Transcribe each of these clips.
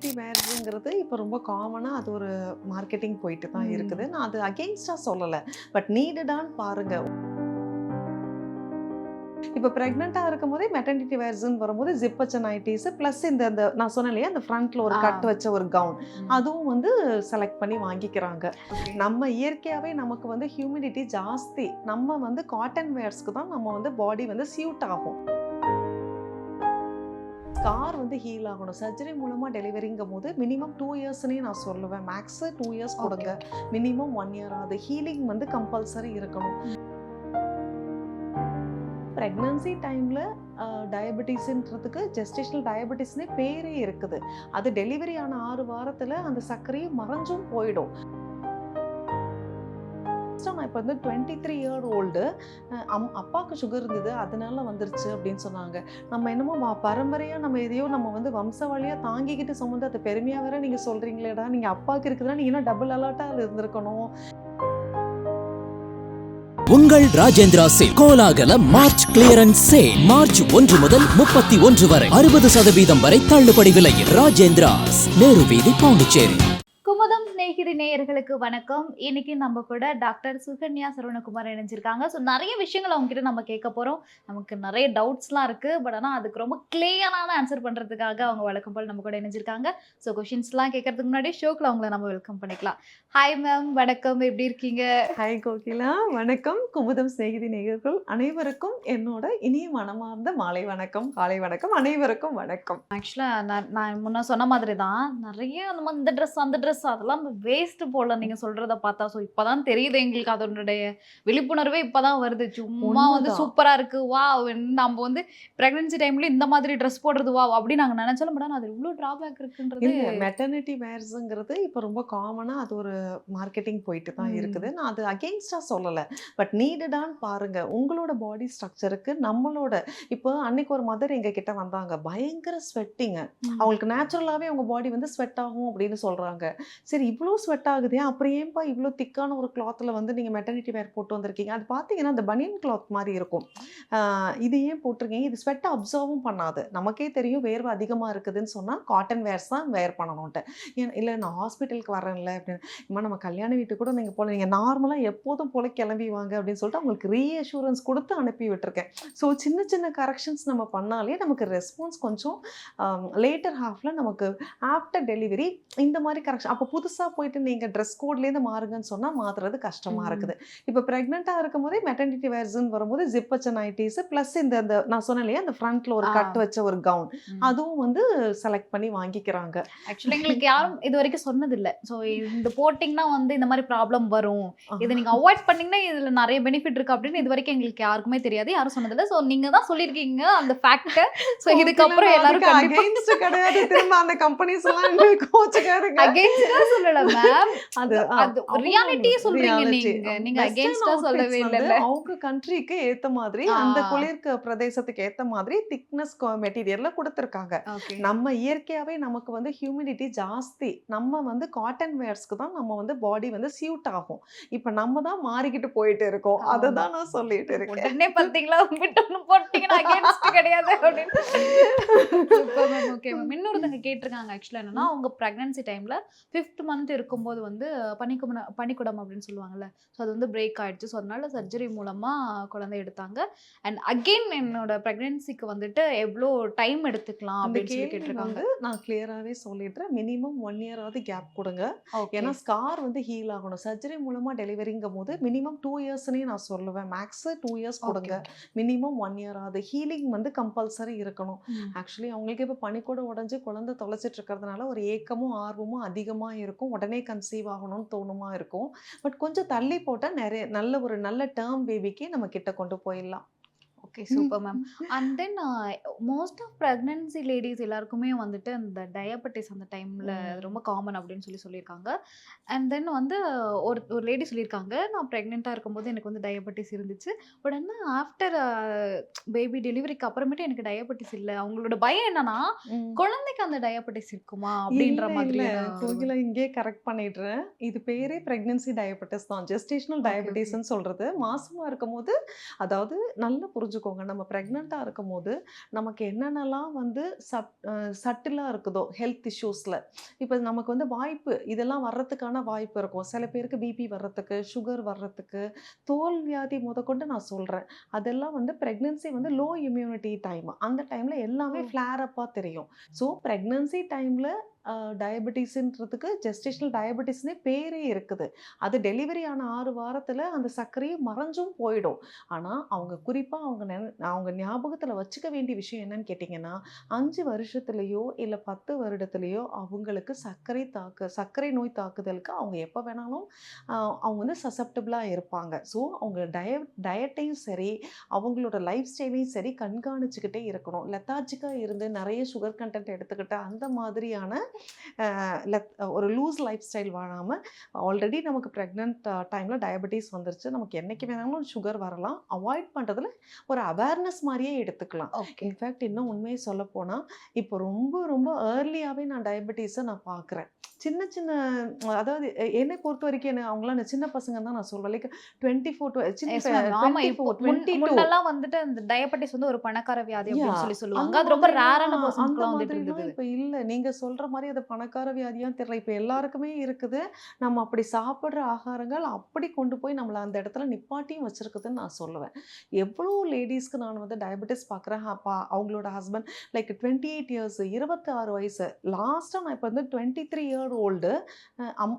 Maternity வேர்ஸுங்கிறது இப்போ ரொம்ப காமனாக அது ஒரு மார்க்கெட்டிங் போயிட்டு தான் இருக்குது. நான் அது அகெயின்ஸ்டாக சொல்லலை, பட் நீடடான்னு பாருங்க. இப்போ ப்ரெக்னெண்ட்டாக இருக்கும் போதே மெட்டர்னிட்டி வேர்ஸ்ன்னு வரும்போது ஜிப்பச்ச நைட்டிஸ் ப்ளஸ் இந்த நான் சொன்னேன் இல்லையா, அந்த ஃப்ரண்ட்ல ஒரு கட் வச்ச ஒரு கவுன், அதுவும் வந்து செலக்ட் பண்ணி வாங்கிக்கிறாங்க. நம்ம இயற்கையாகவே நமக்கு வந்து ஹியூமிடிட்டி ஜாஸ்தி, நம்ம வந்து காட்டன் வேர்ஸ்க்கு தான் நம்ம வந்து பாடி வந்து சியூட் ஆகும். ஸ்கார் வந்து ஹீல் ஆகணும். சர்ஜரி மூலமாக டெலிவரிங்கும் போது மினிமம் 2 இயர்ஸ்னே நான் சொல்லுவேன். மேக்ஸு 2 இயர்ஸ் கொடுங்க, மினிமம் 1 இயர் ஆகுது. ஹீலிங் வந்து கம்பல்சரி இருக்கணும். ப்ரெக்னன்சி டைமில் டயபெட்டிஸ்ன்றதுக்கு ஜெஸ்டேஷனல் டயபெட்டிஸ்னே பேரே இருக்குது. அது டெலிவரி ஆன 6 வாரத்தில் அந்த சர்க்கரையும் மறைஞ்சும் போயிடும். நான் இப்போ வந்து 23 இயர் ஓல்டு, அப்பாவுக்கு சுகர் இருந்தது அதனால வந்துருச்சு அப்படின்னு சொன்னாங்க. நம்ம என்னமோ பரம்பரையாக நம்ம எதையோ நம்ம வந்து வம்சவாளியாக தாங்கிக்கிட்டு சுமந்து அதை பெருமையாக வேற நீங்கள் சொல்கிறீங்களேடா, நீங்கள் அப்பாவுக்கு இருக்குதுன்னா நீங்கள் இன்னும் டபுள் அலர்ட்டாக இருந்திருக்கணும். உங்கள் ராஜேந்திரா சேல் கோலாகல மார்ச் கிளியரன்ஸ் சேல் மார்ச் 1 முதல் 31 வரை 60% வரை தள்ளுபடி விலையில். ராஜேந்திராஸ், நேரு வீதி, பாண்டிச்சேரி. குமுதம் ஸ்நேகிதி நேயர்களுக்கு வணக்கம். இன்னைக்கு நம்ம கூட டாக்டர் சுகன்யா சரவணகுமார் இணைஞ்சிருக்காங்க. ஸோ நிறைய விஷயங்கள் அவங்க கிட்ட நம்ம கேட்க போறோம். நமக்கு நிறைய டவுட்ஸ்லாம் இருக்கு, பட் ஆனால் அதுக்கு ரொம்ப கிளியரான ஆன்சர் பண்றதுக்காக அவங்க வழக்கம் போல் நம்ம கூட இணைஞ்சிருக்காங்க. ஸோ கொஷின்ஸ்லாம் கேட்கறதுக்கு முன்னாடி ஷோக்கில் அவங்கள நம்ம வெல்கம் பண்ணிக்கலாம். ஹாய் மேம், வணக்கம், எப்படி இருக்கீங்க? ஹாய் கோகிலா, வணக்கம். குமுதம் ஸ்நேகிதி நேயர்கள் அனைவருக்கும் என்னோட இனிய மனமார்ந்த மாலை வணக்கம், காலை வணக்கம், அனைவருக்கும் வணக்கம். ஆக்சுவலாக நான் முன்ன சொன்ன மாதிரி தான் நிறைய அந்த மாதிரி இந்த ட்ரெஸ் அந்த ட்ரெஸ் அதெல்லாம் வேஸ்ட் போல நீங்க சொல்றத பார்த்தா. ஸோ இப்பதான் தெரியுது எங்களுக்கு அதனுடைய விழிப்புணர்வே இப்பதான் வருது. சும்மா வந்து சூப்பரா இருக்கு, வா நம்ம வந்து பிரெக்னன்சி டைம்ல இந்த மாதிரி ட்ரெஸ் போடுறது வா அப்படின்னு நாங்க நினைச்சாலும் மேடம் அது இவ்வளவு டிராபேக் இருக்குன்றது. மெட்டர்னிட்டி வேர்ஸுங்கிறது இப்போ ரொம்ப காமனா அது ஒரு மார்க்கெட்டிங் போயிட்டு தான் இருக்குது. நான் அது அகெயின்ஸ்டா சொல்லலை, பட் நீடடான்னு பாருங்க. உங்களோட பாடி ஸ்ட்ரக்சருக்கு நம்மளோட இப்போ அன்னைக்கு ஒரு மதர் எங்க கிட்ட வந்தாங்க, பயங்கர ஸ்வெட்டிங்க. அவங்களுக்கு நேச்சுரலாவே அவங்க பாடி வந்து ஸ்வெட் ஆகும் அப்படின்னு சொல்றாங்க. சரி, இவ்வளோ ஸ்வெட் ஆகுதே, அப்புறம் ஏன்பா இவ்வளோ திக்கான ஒரு கிளாத்தில் வந்து நீங்கள் மெட்டர்னிட்டி வேர் போட்டு வந்திருக்கீங்க? அது பார்த்தீங்கன்னா அந்த பனியன் கிளாத் மாதிரி இருக்கும். இது ஏன் போட்டிருக்கீங்க? இது ஸ்வெட்டை அப்சர்வும் பண்ணாது. நமக்கே தெரியும் வேர்வை அதிகமாக இருக்குதுன்னு சொன்னால் காட்டன் வேர்ஸ் தான் வேர் பண்ணணுன்ட்டு. இல்லை நான் ஹாஸ்பிட்டலுக்கு வரேன்ல அப்படின்னு, இம்மா நம்ம கல்யாண வீட்டுக்கு கூட நீங்கள் போல, நீங்கள் நார்மலாக எப்போதும் போல கிளம்பி வாங்க அப்படின்னு சொல்லிட்டு அவங்களுக்கு ரீஅஷூரன்ஸ் கொடுத்து அனுப்பி விட்டுருக்கேன். ஸோ சின்ன சின்ன கரெக்ஷன்ஸ் நம்ம பண்ணாலே நமக்கு ரெஸ்பான்ஸ் கொஞ்சம் லேட்டர் ஹாஃபில் நமக்கு ஆஃப்டர் டெலிவரி இந்த மாதிரி கரெக்ஷன். அப்போ புதுசாக போயிட்டு நீங்கள் ட்ரெஸ் கோட்லேருந்து மாறுங்கன்னு சொன்னால் மாற்றுறது கஷ்டமாக இருக்குது. இப்போ ப்ரெக்னெண்ட்டாக இருக்கும் போதே மெட்டர்னிட்டி வேர்ஸ்ன்னு வரும்போது ஜிப்பச்ச நைட்டிஸ் ப்ளஸ் இந்த நான் சொன்னேன் இல்லையா, அந்த ஃப்ரண்ட்ல ஒரு கட் வச்ச ஒரு கவுன், அதுவும் வந்து செலக்ட் பண்ணி வாங்கிக்கிறாங்க. ஆக்சுவலி எங்களுக்கு யாரும் இது வரைக்கும் சொன்னதில்லை. ஸோ இந்த போட்டிங்கன்னா வந்து இந்த மாதிரி ப்ராப்ளம் வரும், இதை நீங்கள் அவாய்ட் பண்ணிங்கன்னா இதில் நிறைய பெனிஃபிட் இருக்குது அப்படின்னு இது வரைக்கும் எங்களுக்கு யாருக்குமே தெரியாது, யாரும் சொன்னதில்லை. ஸோ நீங்கள் தான் சொல்லியிருக்கீங்க அந்த ஃபேக்டை. ஸோ இதுக்கப்புறம் எல்லாரும் அகைன்ஸ்ட் கிடையாது, திரும்ப அந்த கம்பெனிஸ் எல்லாம் கோச்சுக்காருங்க. அகைன்ஸ்டா சொல்லல மேம், அது ரியாலிட்டியே சொல்றீங்க நீங்க அகைன்ஸ்டா சொல்லவே இல்ல. அவங்க கண்ட்ரிக்கு ஏத்த மாதிரி அந்த குளிர் பிரதேசத்துக்கு ஏத்த மாதிரி திக்னஸ் மெட்டீரியல்ல கொடுத்திருக்காங்க. நம்ம இயற்கையாவே நமக்கு வந்து ஹியூமிடிட்டி ஜாஸ்தி, நம்ம வந்து காட்டன் வேர்ஸ்க்கு தான் நம்ம வந்து பாடி வந்து சியூட் ஆகும். இப்ப நம்ம தான் மாறிக்கிட்டு போயிட்டு இருக்கோம். அதுதான் நான் சொல்லிட்டு இருக்கேன். உடனே பாத்தீங்களா விட்டொன்னு போட்டீங்கன்னா அகைன்ஸ்ட் கிடையாது அப்படின்னு. Super ma'am. Okay ma'am. இன்னொருத்தங்க கேட்டிருக்காங்க ஆக்சுவலா என்னன்னா, அவங்க பிரெக்னன்சி டைம்ல 5th மந்த் இருக்கும்போது வந்து பனிக்குடம் அப்படின்னு சொல்லுவாங்கல்ல, ஸோ அது வந்து பிரேக் ஆயிடுச்சு. ஸோ அதனால சர்ஜரி மூலமா குழந்தை எடுத்தாங்க. அண்ட் அகெயின் என்னோட பிரெக்னன்சிக்கு வந்துட்டு எவ்வளோ டைம் எடுத்துக்கலாம் அப்படின்னு சொல்லி கேட்டிருக்காங்க. நான் கிளியராகவே சொல்லிடுறேன், மினிமம் 1 இயர் ஆகுது கேப் கொடுங்க. ஏன்னா ஸ்கார் வந்து ஹீல் ஆகணும். சர்ஜரி மூலமா டெலிவரிங்கும் போது மினிமம் 2 இயர்ஸ்னே நான் சொல்லுவேன். மேக்ஸு 2 இயர்ஸ் கொடுங்க, மினிமம் 1 இயர் ஆகுது. ஹீலிங் வந்து கம்பல்சரி இருக்கணும். ஆக்சுவலி அவங்களுக்கு இப்போ பனிக்கூட உடஞ்சி குழந்தை தொலைச்சிட்டு இருக்கிறதுனால ஒரு ஏக்கமும் ஆர்வமும் அதிகமாக இருக்கும். உடனே கன்சீவ் ஆகணும்னு தோணுமா இருக்கும். பட் கொஞ்சம் தள்ளி போட்டால் நிறைய நல்ல டேர்ம் பேபிக்கு நம்ம கிட்ட கொண்டு போயிடலாம். Okay, super ma'am. And then most of pregnancy ladies எல்லாருக்குமே வந்துட்டு அந்த டயபெட்டிஸ் அந்த டைமில் ரொம்ப காமன் அப்படின்னு சொல்லியிருக்காங்க. அண்ட் தென் வந்து ஒரு லேடி சொல்லியிருக்காங்க, நான் ப்ரெக்னெண்ட்டாக இருக்கும்போது எனக்கு வந்து டயபெட்டிஸ் இருந்துச்சு, பட் ஆனால் ஆஃப்டர் பேபி டெலிவரிக்கு அப்புறமேட்டு எனக்கு டயபெட்டிஸ் இல்லை. அவங்களோட பயம் என்னன்னா குழந்தைக்கு அந்த டயபெட்டிஸ் இருக்குமா அப்படின்ற மாதிரி. கோகிலா இங்கே கரெக்ட் பண்ணிடுறேன், இது பேரே ப்ரெக்னன்சி டயபெட்டிஸ் தான். ஜெஸ்டேஷனல் டயபெட்டிஸ்ன்னு சொல்கிறது மாசமாக இருக்கும் போது, அதாவது நல்லா புரிஞ்சு புரிஞ்சுக்கோங்க. நம்ம பிரெக்னென்ட்டா இருக்கும்போது நமக்கு என்னென்னலாம் வந்து சட்டிலா இருக்குதோ ஹெல்த் இஷ்யூஸ்ல, இப்ப நமக்கு வந்து வாய்ப்பு இதெல்லாம் வர்றதுக்கான வாய்ப்பு இருக்கும். சில பேருக்கு பிபி வர்றதுக்கு, சுகர் வர்றதுக்கு, தோல் வியாதி முதற்கொண்டு நான் சொல்றேன். அதெல்லாம் வந்து பிரெக்னன்சி வந்து லோ இம்யூனிட்டி டைம். அந்த டைம்ல எல்லாமே ஃப்ளேர் அப்பா தெரியும். ஸோ பிரெக்னன்சி டைம்ல டயபெட்டிஸ்ன்றதுக்கு ஜெஸ்டேஷனல் டயபெட்டிஸ்னே பேரே இருக்குது. அது டெலிவரி ஆன 6 வாரத்துல அந்த சர்க்கரையும் மறைஞ்சும் போயிடும். ஆனா அவங்க குறிப்பா அவங்க ஞாபகத்துல வச்சுக்க வேண்டிய விஷயம் என்னன்னு கேட்டீங்கன்னா, 5 வருஷத்துலயோ இல்ல 10 வருடத்திலயோ அவங்களுக்கு சர்க்கரை நோய் தாக்குதலுக்கு அவங்க எப்ப வேணாலும் அவங்க வந்து சசப்டபிளா இருப்பாங்க. ஸோ அவங்க டயட்டையும் சரி, அவங்களோட லைஃப் ஸ்டைலையும் சரி கண்காணிச்சுக்கிட்டே இருக்கணும். லெத்தார்ஜிக்கா இருந்து நிறைய சுகர் கண்டென்ட் எடுத்துக்கிட்டு அந்த மாதிரியான ஒரு லூஸ் லைஃப் ஸ்டைல் வாழாம, ஆல்ரெடி நமக்கு பிரெக்னன்ட் டைம்ல டயபெட்டிஸ் வந்துருச்சு, நமக்கு என்னைக்கு வேணாலும் சுகர் வரலாம், அவாய்ட் பண்றதுல ஒரு அவேர்னஸ் மாதிரியே எடுத்துக்கலாம். இன்ஃபேக்ட் இன்னும் உண்மையை சொல்ல போனா இப்போ ரொம்ப ரொம்ப ஏர்லியாவே நான் டயபெட்டிஸை நான் பார்க்குறேன். சின்ன சின்ன அதாவது என்னை பொறுத்த வரைக்கும் அவங்களாம் சின்ன பசங்க தான் நான் சொல்வேன். லைக் 22 முன்னெல்லாம் வந்துட்டு அந்த டயபெட்டிஸ் வந்து ஒரு பணக்கார வியாதி அப்படின்னு சொல்லி சொல்லுவாங்க. அது ரொம்ப ரேரான பர்சன்ஸ்க்குலாம் வந்துட்டு இருந்தது. இப்ப இல்ல நீங்க சொல்ற மாதிரி அது பணக்கார வியாதியா தெரியல. இப்ப எல்லாருக்குமே இருக்குது. நம்ம அப்படி சாப்பிடுற ஆகாரங்கள் அப்படி கொண்டு போய் நம்மள அந்த இடத்துல நிப்பாட்டியும் வச்சிருக்குதுன்னு நான் சொல்லுவேன். எவ்வளோ லேடிஸ்க்கு நான் வந்து டயபெட்டிஸ் பார்க்குறேன். அவங்களோட ஹஸ்பண்ட் லைக் 28 இயர்ஸ் 26 வயசு. லாஸ்ட்டாக நான் இப்போ வந்து 23 இயர் ஓல்டு.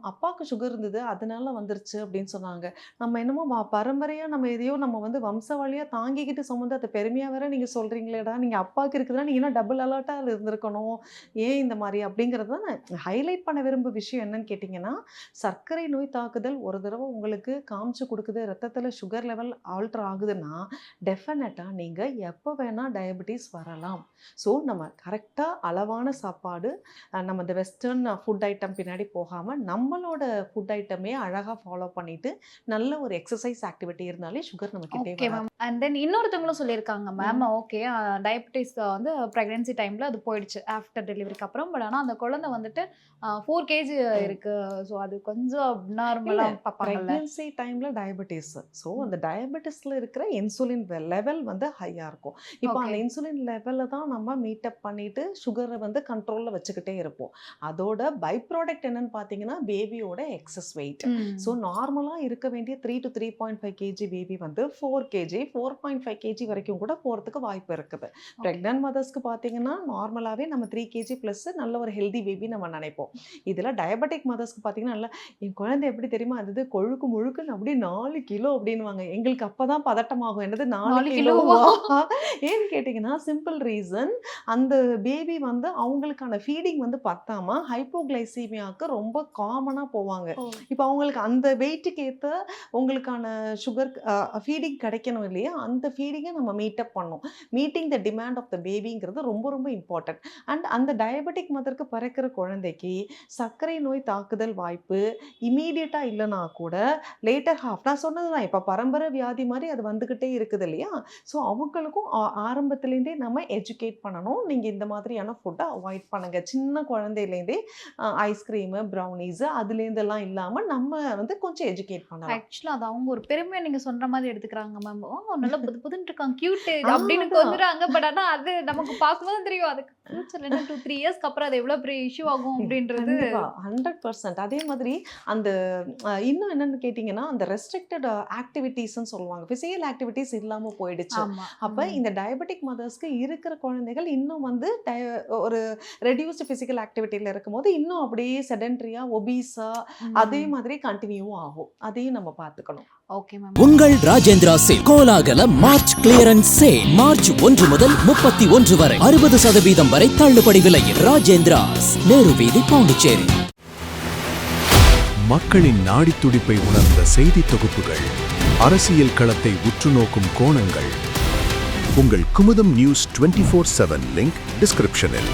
அப்பாவுக்கு சுகர் இருந்தது, அதனால வந்துருச்சு அப்படின்னு சொன்னாங்க. நம்ம என்னமோ பரம்பரையாக நம்ம எதையோ நம்ம வந்து வம்சவழியாக தாங்கிக்கிட்டு சுமந்து அதை பெருமையாக வேற நீங்கள் சொல்கிறீங்களேடா, நீங்கள் அப்பாவுக்கு இருக்குதுன்னா நீங்கள் என்ன டபுள் அலர்ட்டாக இருந்திருக்கணும், ஏன் இந்த மாதிரி அப்படிங்கிறது தான் நான் ஹைலைட் பண்ண விரும்ப விஷயம் என்னன்னு கேட்டிங்கன்னா, சர்க்கரை நோய் தாக்குதல் ஒரு தடவை உங்களுக்கு காமிச்சு கொடுக்குது, ரத்தத்தில் சுகர் லெவல் ஆல்ட்ரு ஆகுதுன்னா டெஃபினட்டாக நீங்கள் எப்போ வேணால் டயபெட்டிஸ் வரலாம். ஸோ நம்ம கரெக்டாக அளவான சாப்பாடு, நம்ம இந்த வெஸ்டர்ன் ஃபுட் ஐட்டம் பின்னாடி போகாமல் நம்மளோட ஃபுட் ஐட்டமே அழகாக ஃபாலோ பண்ணிட்டு நல்ல ஒரு எக்ஸசைஸ் ஆக்டிவிட்டி இருந்தாலே சுகர் நமக்கு தேவை. அண்ட் தென் இன்னொருத்தவங்களும் சொல்லியிருக்காங்க மேம், ஓகே டயபெட்டிஸ் வந்து ப்ரெக்னன்சி டைமில் அது போயிடுச்சு ஆஃப்டர் டெலிவரிக்கு அப்புறம். பட் ஆனால் அந்த குழந்தை வந்துட்டு 4 kg இருக்கு. ஸோ அது கொஞ்சம் அப்நார்மலாக பார்ப்பாங்க. ப்ரெக்னன்சி டைமில் டயபெட்டிஸ், ஸோ அந்த டயபெட்டிஸில் இருக்கிற இன்சுலின் லெவல் வந்து ஹையாக இருக்கும். இப்போ அந்த இன்சுலின் லெவலில் தான் நம்ம மீட்டப் பண்ணிட்டு சுகரை வந்து கண்ட்ரோலில் வச்சுக்கிட்டே இருப்போம். அதோட பை ப்ராடக்ட் என்னன்னு பார்த்தீங்கன்னா பேபியோட எக்ஸஸ் வெயிட். ஸோ நார்மலாக இருக்க வேண்டிய 3 to 3.5 kg பேபி வந்து 4 kg 4.5 kg வரைக்கும் கூட போகிறதுக்கு வாய்ப்பு இருக்குது. ப்ரெக்னன்ட் மதர்ஸ்க்கு பார்த்தீங்கன்னா நார்மலாகவே நம்ம 3 kg ப்ளஸ் நல்ல ஒரு ஹெல்தி பேபி நம்ம நினைப்போம். இதில் டயபெட்டிக் மதர்ஸ்க்கு பார்த்தீங்கன்னா நல்லா என் குழந்தை எப்படி தெரியுமா அது கொழுக்கு முழுக்குன்னு அப்படியே 4 கிலோ அப்படின்வாங்க. எங்களுக்கு அப்போ தான் பதட்டமாகும், என்னது 4 கிலோவா ஏன்னு கேட்டிங்கன்னா சிம்பிள் ரீசன், அந்த பேபி வந்து அவங்களுக்கான ஃபீடிங் வந்து பத்தாம ஹைப்போகிளைசீமியாவுக்கு ரொம்ப காமனாக போவாங்க. இப்போ அவங்களுக்கு அந்த வெயிட்டுக்கு ஏற்ற உங்களுக்கான சுகர் ஃபீடிங் கிடைக்கணும் இல்லையா, அந்த ஃபீடிங்கை நம்ம மீட்டப் பண்ணோம். Meeting the demand of the பேபிங்கிறது ரொம்ப ரொம்ப இம்பார்ட்டன்ட். அண்ட் அந்த டயபெட்டிக் மதருக்கு பிறக்கிற குழந்தைக்கு சர்க்கரை நோய் தாக்குதல் வாய்ப்பு இமீடியட்டாக இல்லைனா கூட லேட்டர் ஹாஃப், நான் சொன்னது தான் இப்போ பரம்பரை வியாதி மாதிரி அது வந்துக்கிட்டே இருக்குது இல்லையா. ஸோ அவங்களுக்கும் ஆரம்பத்துலேருந்தே நம்ம எஜுகேட் பண்ணணும். நீங்கள் இந்த மாதிரியான ஃபுட்டை அவாய்ட் பண்ணுங்கள். சின்ன குழந்தையிலேருந்தே ஐஸ்கிரீமு ப்ரௌனீஸு அதுலேருந்தெல்லாம் இல்லாமல் நம்ம வந்து கொஞ்சம் எஜுகேட் பண்ணலாம். ஆக்சுவலாக அது அவங்க ஒரு பெருமையாக நீங்கள் சொல்கிற மாதிரி எடுத்துக்கிறாங்க மேம். நல்லா புது புதுன்னு இருக்காங்க, கியூட்டு அப்படின்னு வந்துடுறாங்க. பட் ஆனால் அது நமக்கு பார்க்கும்போது தெரியும் அதுக்கு ஃபியூச்சரில் என்ன 2-3 இயர்ஸ்க்கு அப்புறம் அது எவ்வளோ பெரிய இஷ்யூ ஆகும் அப்படின்றது 100%. அதே மாதிரி அந்த இன்னும் என்னன்னு கேட்டிங்கன்னா அந்த ரெஸ்ட்ரிக்டட் ஆக்டிவிட்டீஸ்ன்னு சொல்லுவாங்க, ஃபிசிக்கல் ஆக்டிவிட்டீஸ் இல்லாமல் போயிடுச்சு. அப்போ இந்த டயபெட்டிக் மதர்ஸ்க்கு இருக்கிற குழந்தைகள் இன்னும் வந்து ஒரு ரெடியூஸ்டு ஃபிசிக்கல் ஆக்டிவிட்டியில் இருக்கும்போது இன்னும் அப்படியே செடென்ட்ரியாக ஒபீஸாக அதே மாதிரி கண்டினியூ ஆகும். அதையும் நம்ம பார்த்துக்கணும். Okay ma'am. உங்கள் ராஜேந்திரா சேல் கோலாகல மார்ச் கிளியரன்ஸ் சேல் மார்ச் 1 முதல் 31 வரை 60% வரை தள்ளுபடி விலையில். ராஜேந்திராஸ், நேரு வீதி, பாண்டிச்சேரி. மக்களின் நாடி துடிப்பை உணர்ந்த செய்தி தொகுப்புகள், அரசியல் களத்தை உற்று நோக்கும் கோணங்கள். உங்கள் குமுதம் நியூஸ் 24/7 லிங்க் டிஸ்கிரிப்ஷனில்.